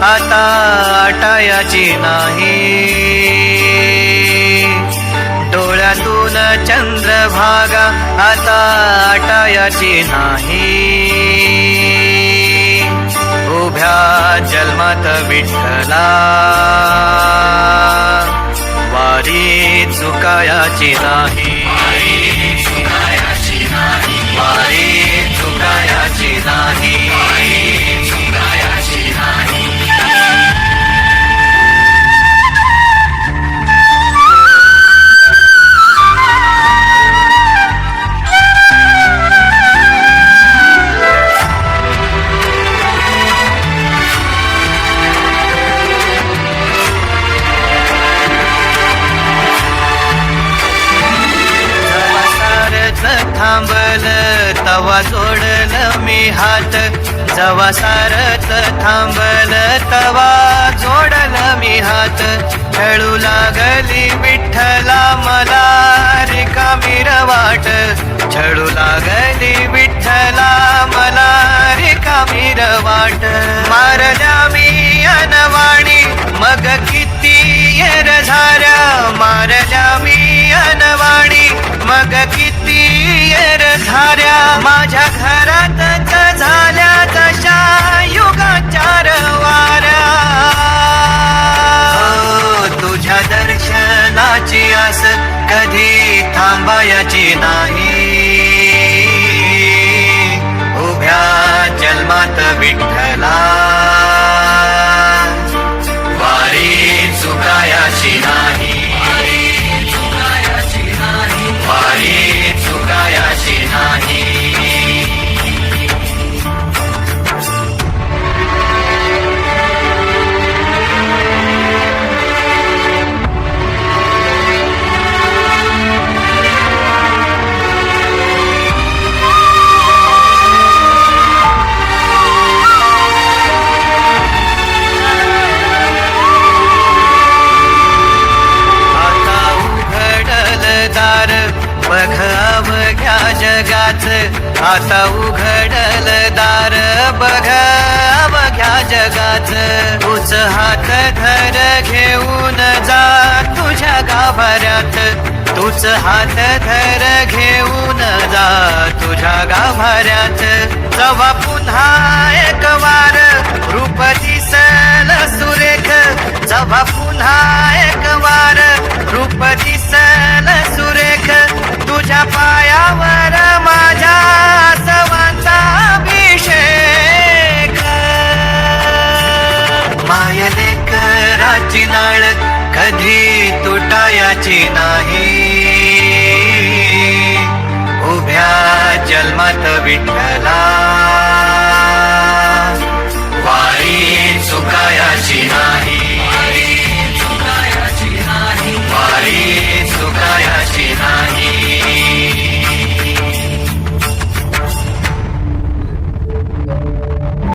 आता आटायाची नाही. डोळ्यातून चंद्रभागा आता आटायाची नाही. उभ्या जन्मात विठ्ठला वारी चुकायाची नाही. वारी चुकायाची नाही. थांबल तवा जोडल मी हात. जवा सारत थांबल तवा जोडल मी हात. खेळू लागली विठ्ठला मला रिकामी वाट. छळू लागली विठ्ठला मला रिकामी वाट. मारल्या मी अनवाणी मग किती येर झाल्या. मारल्या मी अनवाणी मग किती येर झाल्या. माझ्या घरातच झाल्या तशा युगाचार वाऱ्या. तुझ्या दर्शनाची आस कधी थांबायची नाही. उभ्या जन्मात विठ्ठला वारी चुकायाची नाही. वारी चुकायाची नाही. बघ अवघ्या जगाच. आता उघडल दार बघ अवघ्या जगाच. तूच हात धर घेऊन जा तुझ्या गाभाऱ्यात. तूच हात धर घेऊन जा तुझ्या गाभाऱ्यात. जवा पुन्हा एक वार रूप दिसल सुरेख. जवा पुन्हा एक वार रूप दिसल सुरेख. तुझ्या पायावर माझ्या सवांचा अभिषेक. मायलेकराची नाळ कधी तुटायाची नाही. उभ्या जन्मात विठ्ठला